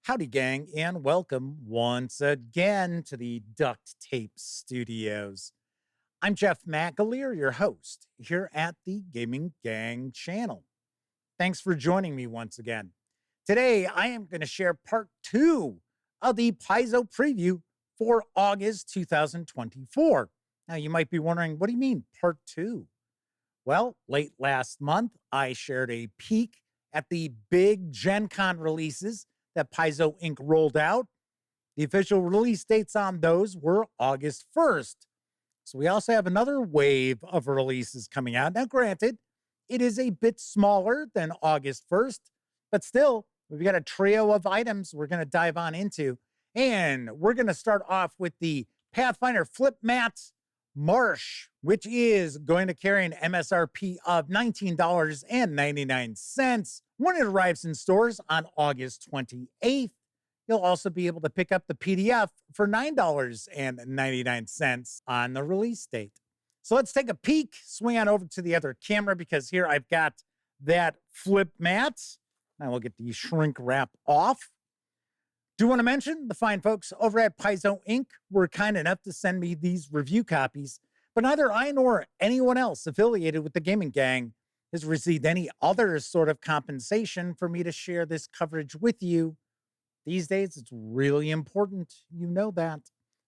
Howdy, gang, and welcome once again to the Duct Tape Studios. I'm Jeff McAleer, your host here at the Gaming Gang channel. Thanks for joining me once again. Today, I am going to share part 2 of the Paizo preview for August 2024. Now, you might be wondering, what do you mean, part 2? Well, late last month, I shared a peek at the big Gen Con releases that Paizo Inc. rolled out. The official release dates on those were August 1st. So we also have another wave of releases coming out. Now, granted, it is a bit smaller than August 1st, but still, we've got a trio of items we're going to dive on into. And we're going to start off with the Pathfinder Flip-Mat Marsh, which is going to carry an MSRP of $19.99. When it arrives in stores on August 28th, you'll also be able to pick up the PDF for $9.99 on the release date. So let's take a peek, swing on over to the other camera, because here I've got that flip mat. I will get the shrink wrap off. Do want to mention the fine folks over at Paizo Inc. were kind enough to send me these review copies, but neither I nor anyone else affiliated with the Gaming Gang has received any other sort of compensation for me to share this coverage with you. These days, it's really important. You know that.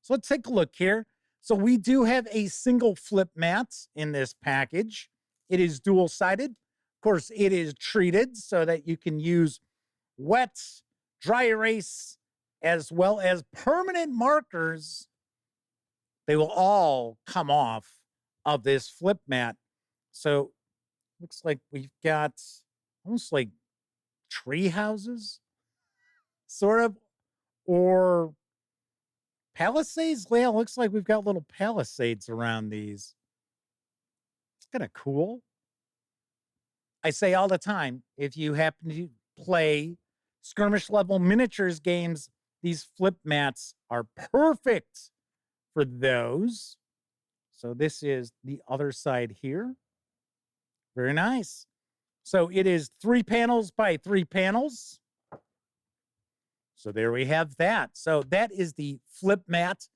So let's take a look here. So we do have a single flip mat in this package. It is dual-sided. Of course, it is treated so that you can use wet, dry erase, as well as permanent markers. They will all come off of this flip mat. So looks like we've got almost like tree houses, sort of, or palisades. Yeah, looks like we've got little palisades around these. It's kind of cool. I say all the time, if you happen to play skirmish level miniatures games, these flip mats are perfect for those. So this is the other side here. Very nice. So it is 3 panels by 3 panels. So there we have that. So that is the flip mat.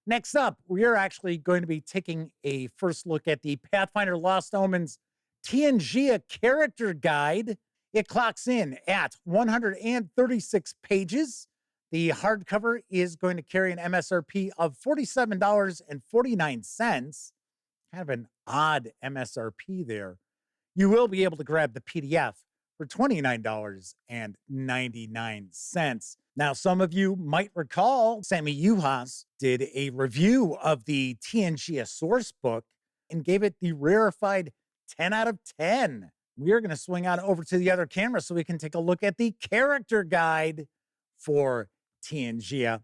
Next up, we are actually going to be taking a first look at the Pathfinder Lost Omens Tian Xia Character Guide. It clocks in at 136 pages. The hardcover is going to carry an MSRP of $47.49. Kind of an odd MSRP there. You will be able to grab the PDF for $29.99. Now, some of you might recall Sammy Yuhas did a review of the Tian Xia source book and gave it the rarefied 10 out of 10. We are going to swing on over to the other camera so we can take a look at the character guide for Tian Xia.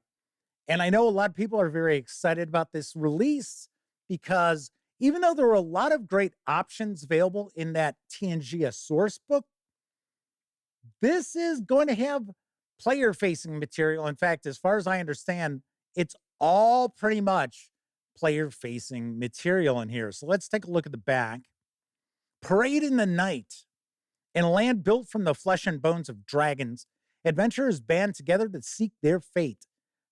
And I know a lot of people are very excited about this release because even though there are a lot of great options available in that Tian Xia source book, this is going to have player-facing material. In fact, as far as I understand, it's all pretty much player-facing material in here. So let's take a look at the back. Parade in the night. In a land built from the flesh and bones of dragons, adventurers band together to seek their fate.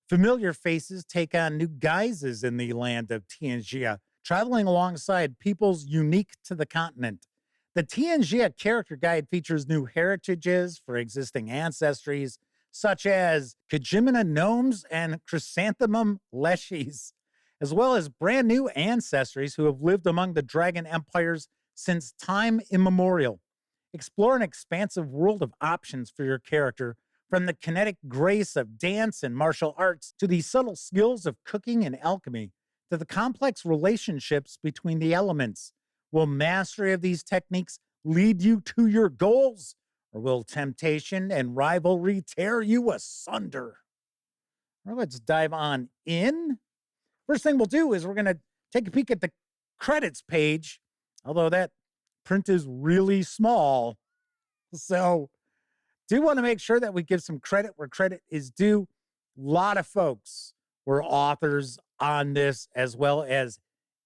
Familiar faces take on new guises in the land of Tian Xia, traveling alongside peoples unique to the continent. The Tian Xia Character Guide features new heritages for existing ancestries, such as Kajimina gnomes and chrysanthemum leshies, as well as brand new ancestries who have lived among the dragon empires since time immemorial. Explore an expansive world of options for your character, from the kinetic grace of dance and martial arts to the subtle skills of cooking and alchemy, to the complex relationships between the elements. Will mastery of these techniques lead you to your goals, or will temptation and rivalry tear you asunder? Well, let's dive on in. First thing we'll do is we're going to take a peek at the credits page, although that print is really small. So do want to make sure that we give some credit where credit is due. A lot of folks were authors on this, as well as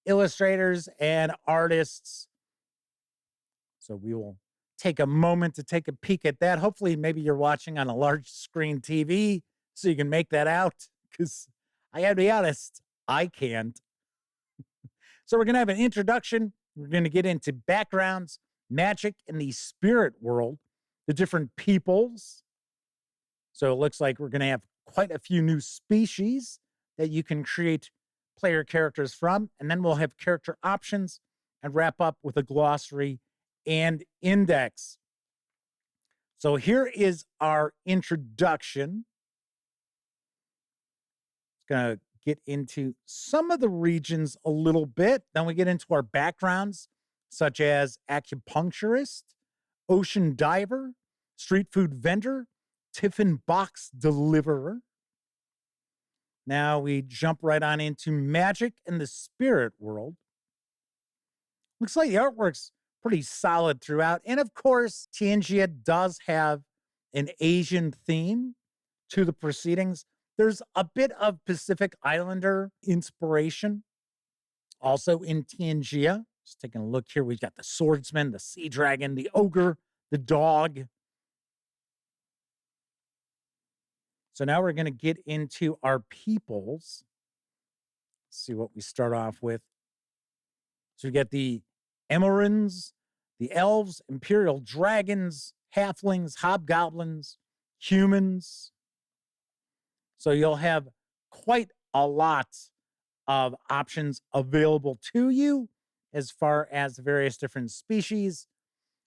illustrators and artists. So we will take a moment to take a peek at that. Hopefully, maybe you're watching on a large screen TV so you can make that out, because I gotta be honest, I can't. So we're gonna have an introduction. We're gonna get into backgrounds, magic in the spirit world, the different peoples. So it looks like we're gonna have quite a few new species that you can create player characters from. And then we'll have character options and wrap up with a glossary and index. So here is our introduction. It's going to get into some of the regions a little bit. Then we get into our backgrounds, such as acupuncturist, ocean diver, street food vendor, tiffin box deliverer. Now we jump right on into magic in the spirit world. Looks like the artwork's pretty solid throughout. And of course, Tian Xia does have an Asian theme to the proceedings. There's a bit of Pacific Islander inspiration also in Tian Xia. Just taking a look here. We've got the swordsman, the sea dragon, the ogre, the dog. So now we're going to get into our peoples. Let's see what we start off with. So we get the Emerins, the elves, imperial dragons, halflings, hobgoblins, humans. So you'll have quite a lot of options available to you as far as various different species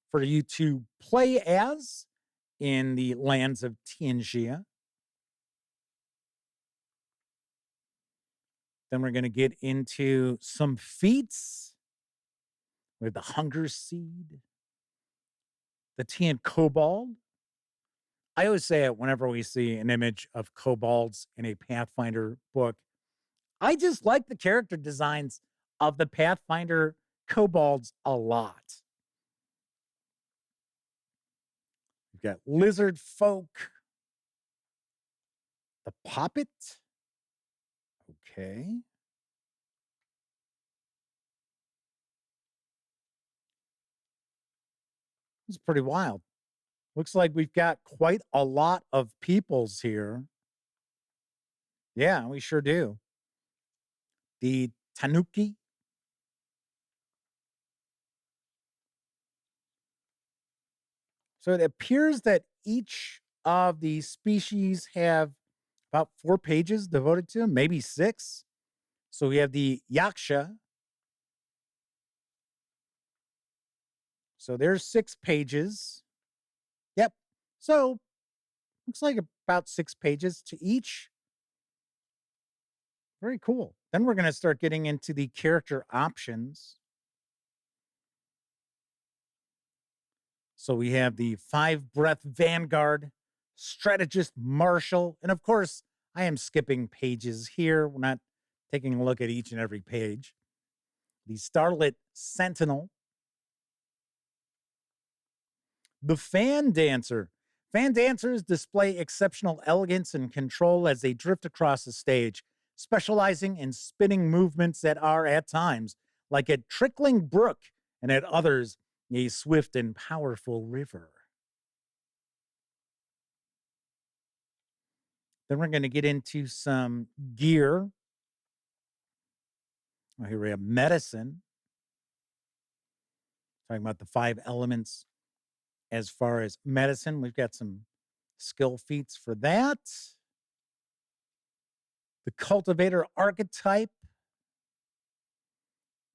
for you to play as in the lands of Tian Xia. Then we're going to get into some feats with the Hunger Seed, the Tian Kobold. I always say it whenever we see an image of kobolds in a Pathfinder book. I just like the character designs of the Pathfinder kobolds a lot. We've got lizard folk, the poppet. Okay. This is pretty wild. Looks like we've got quite a lot of peoples here. Yeah, we sure do. The Tanuki. So it appears that each of the species have about 4 pages devoted to them, maybe 6. So we have the Yaksha. So there's 6 pages. Yep. So looks like about 6 pages to each. Very cool. Then we're going to start getting into the character options. So we have the 5-breath Vanguard, strategist Marshall, and of course, I am skipping pages here. We're not taking a look at each and every page. The Starlit Sentinel, the Fan Dancer. Fan dancers display exceptional elegance and control as they drift across the stage, specializing in spinning movements that are, at times, like a trickling brook, and at others, a swift and powerful river. Then we're going to get into some gear. Well, here we have medicine. Talking about the 5 elements as far as medicine. We've got some skill feats for that. The cultivator archetype.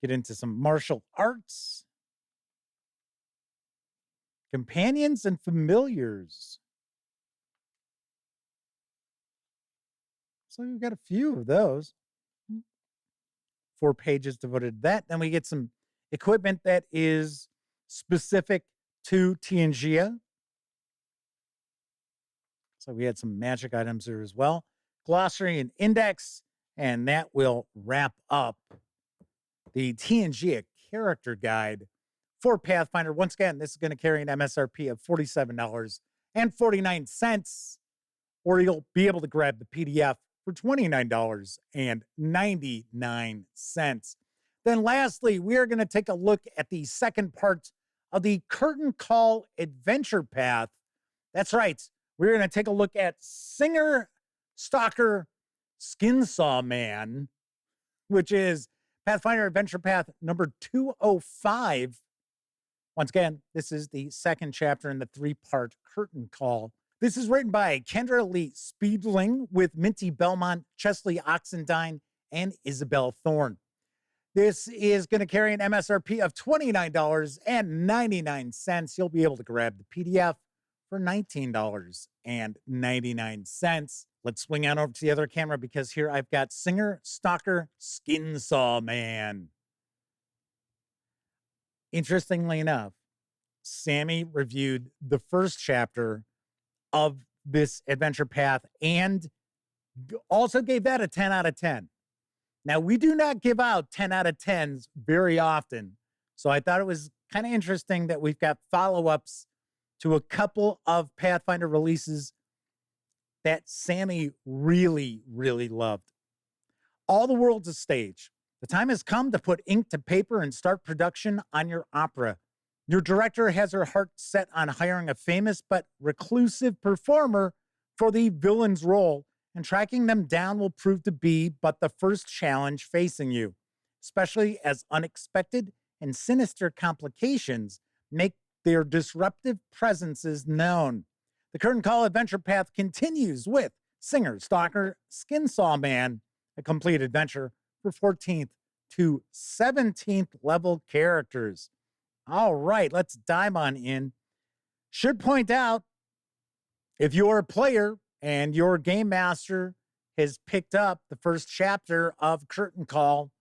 Get into some martial arts. Companions and familiars. So we've got a few of those. 4 pages devoted to that. Then we get some equipment that is specific to Tian Xia. So we had some magic items there as well. Glossary and index. And that will wrap up the Tian Xia character guide for Pathfinder. Once again, this is going to carry an MSRP of $47.49, or you'll be able to grab the PDF for $29.99. Then lastly, we are going to take a look at the second part of the Curtain Call Adventure Path. That's right. We're going to take a look at Singer, Stalker, Skinsaw Man, which is Pathfinder Adventure Path number 205. Once again, this is the second chapter in the three-part Curtain Call. This is written by Kendra Lee Speedling with Minty Belmont, Chesley Oxendine, and Isabel Thorne. This is going to carry an MSRP of $29.99. You'll be able to grab the PDF for $19.99. Let's swing on over to the other camera because here I've got Singer, Stalker, Skinsaw Man. Interestingly enough, Sammy reviewed the first chapter of this adventure path and also gave that a 10 out of 10. Now, we do not give out 10 out of 10s very often. So I thought it was kind of interesting that we've got follow-ups to a couple of Pathfinder releases that Sammy really, really loved. All the world's a stage. The time has come to put ink to paper and start production on your opera. Your director has her heart set on hiring a famous but reclusive performer for the villain's role, and tracking them down will prove to be but the first challenge facing you, especially as unexpected and sinister complications make their disruptive presences known. The Curtain Call Adventure Path continues with Singer, Stalker, Skinsaw Man, a complete adventure for 14th to 17th level characters. All right, let's dive on in. Should point out, if you're a player and your game master has picked up the first chapter of Curtain Call,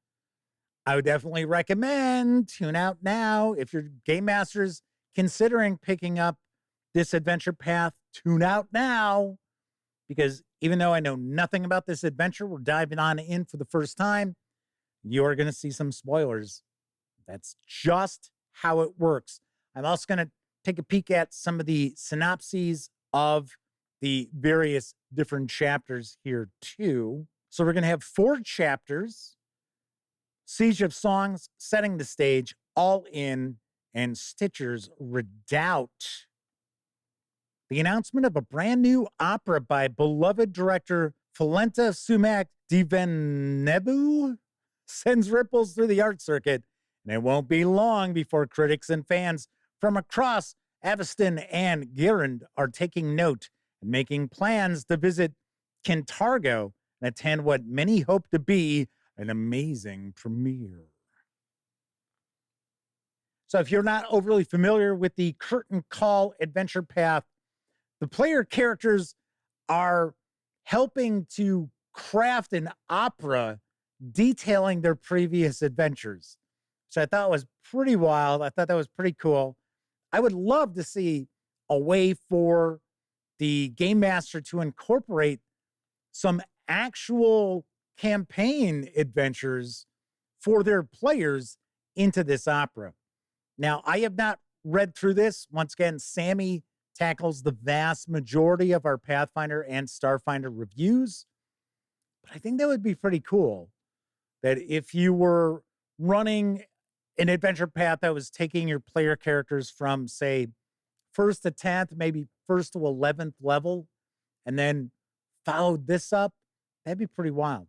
I would definitely recommend tune out now. If your game master's considering picking up this adventure path, tune out now. Because even though I know nothing about this adventure, we're diving on in for the first time, you're going to see some spoilers. That's just how it works. I'm also going to take a peek at some of the synopses of the various different chapters here too. So we're going to have 4 chapters: Siege of Songs, Setting the Stage, All In, and Stitcher's Redoubt. The announcement of a brand new opera by beloved director Falenta Sumac Divenebu sends ripples through the art circuit, and it won't be long before critics and fans from across Aveston and Gironde are taking note and making plans to visit Kintargo and attend what many hope to be an amazing premiere. So if you're not overly familiar with the Curtain Call Adventure Path, the player characters are helping to craft an opera detailing their previous adventures, which I thought was pretty wild. I thought that was pretty cool. I would love to see a way for the game master to incorporate some actual campaign adventures for their players into this opera. Now, I have not read through this. Once again, Sammy tackles the vast majority of our Pathfinder and Starfinder reviews. But I think that would be pretty cool that if you were running an adventure path that was taking your player characters from, say, 1st to 10th, maybe 1st to 11th level, and then followed this up, that'd be pretty wild.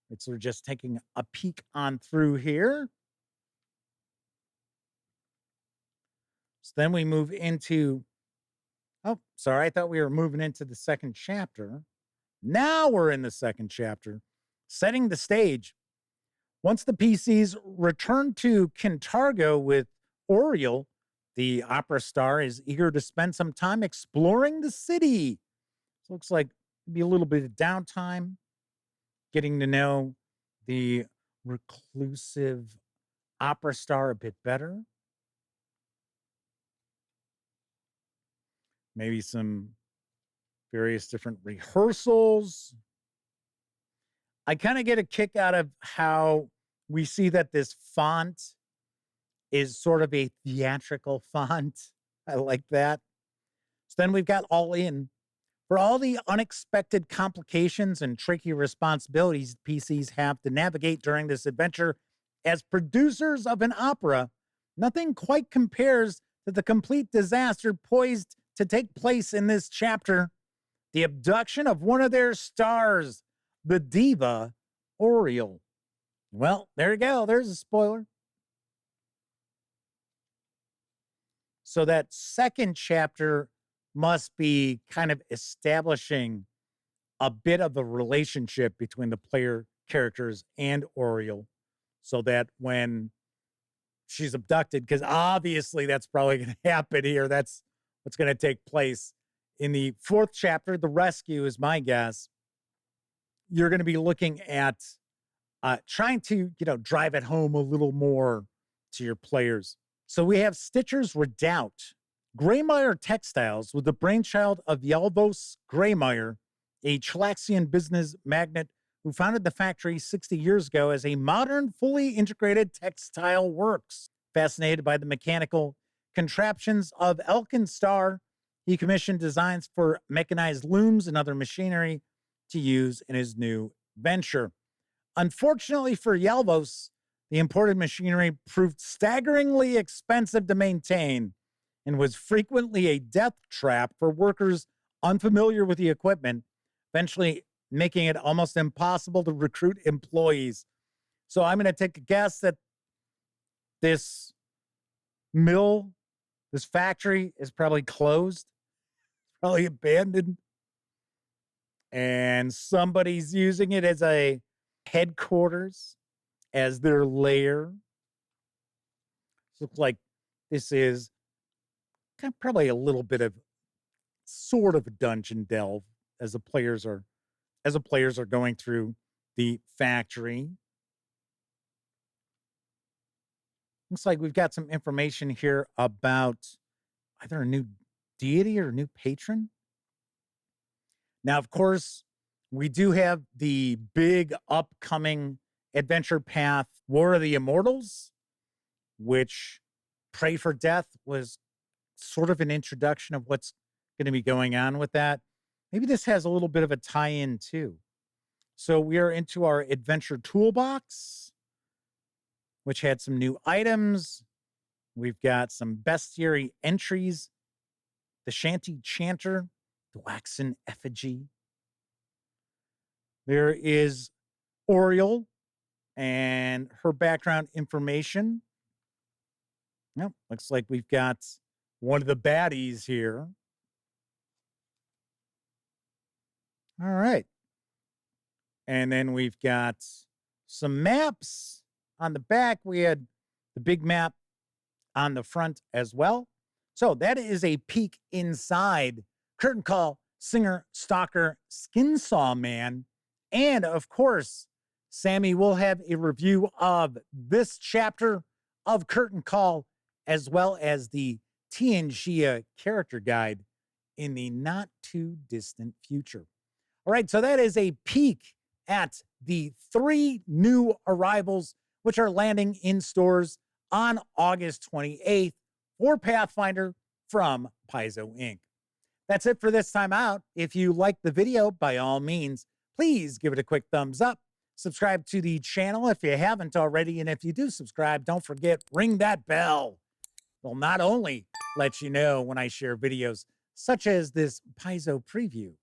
Right, so we're just taking a peek on through here. So then we move into, oh, sorry, I thought we were moving into the second chapter. Now we're in the second chapter, setting the stage. Once the PCs return to Kintargo with Oriel, the opera star is eager to spend some time exploring the city. So looks like maybe a little bit of downtime, getting to know the reclusive opera star a bit better. Maybe some various different rehearsals. I kind of get a kick out of how we see that this font is sort of a theatrical font. I like that. So then we've got All In. For all the unexpected complications and tricky responsibilities PCs have to navigate during this adventure, as producers of an opera, Nothing quite compares to the complete disaster poised to take place in this chapter: the abduction of one of their stars, the diva Oriole. Well, there you go. There's a spoiler. So that second chapter must be kind of establishing a bit of a relationship between the player characters and Oriole, so that when she's abducted, because obviously that's probably going to happen here. That's what's going to take place in the fourth chapter. The rescue is my guess. You're going to be looking at trying to, drive it home a little more to your players. So we have Stitcher's Redoubt. Graymeyer Textiles was the brainchild of Yelvos Graymeyer, a Chilaxian business magnate who founded the factory 60 years ago as a modern, fully integrated textile works. Fascinated by the mechanical contraptions of Elkin Star, he commissioned designs for mechanized looms and other machinery to use in his new venture. Unfortunately for Yelvos, the imported machinery proved staggeringly expensive to maintain and was frequently a death trap for workers unfamiliar with the equipment, eventually making it almost impossible to recruit employees. So I'm going to take a guess that this mill, this factory is probably closed, probably abandoned, and somebody's using it as a headquarters, as their lair. Looks like this is kind of probably a little bit of sort of a dungeon delve as the players are going through the factory. Looks like we've got some information here about either a new deity or a new patron. Now, of course, we do have the big upcoming Adventure Path War of the Immortals, which Pray for Death was sort of an introduction of what's going to be going on with that. Maybe this has a little bit of a tie-in too. So we are into our adventure toolbox, which had some new items. We've got some bestiary entries: the Shanty Chanter, the Waxen Effigy. There is Oriole and her background information. Yep, looks like we've got one of the baddies here. All right. And then we've got some maps on the back. We had the big map on the front as well. So that is a peek inside Curtain Call, Singer, Stalker, Skinsaw Man. And of course, Sammy will have a review of this chapter of Curtain Call, as well as the Tian Xia character guide in the not too distant future. All right, so that is a peek at the 3 new arrivals, which are landing in stores on August 28th for Pathfinder from Paizo Inc. That's it for this time out. If you liked the video, by all means, please give it a quick thumbs up. Subscribe to the channel if you haven't already. And if you do subscribe, don't forget, ring that bell. It'll not only let you know when I share videos such as this Paizo preview,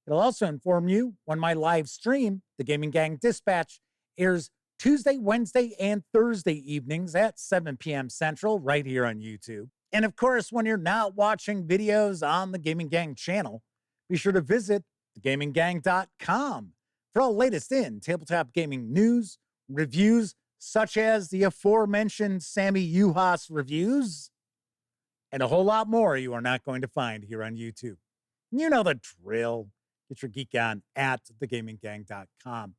it'll also inform you when my live stream, the Gaming Gang Dispatch, airs Tuesday, Wednesday, and Thursday evenings at 7 p.m. Central right here on YouTube. And of course, when you're not watching videos on the Gaming Gang channel, be sure to visit thegaminggang.com for all latest in tabletop gaming news, reviews, such as the aforementioned Sammy Uhas reviews, and a whole lot more you are not going to find here on YouTube. You know the drill. Get your geek on at thegaminggang.com.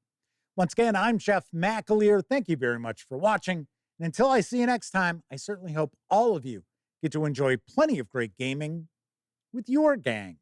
Once again, I'm Jeff McAleer. Thank you very much for watching. And until I see you next time, I certainly hope all of you get to enjoy plenty of great gaming with your gang.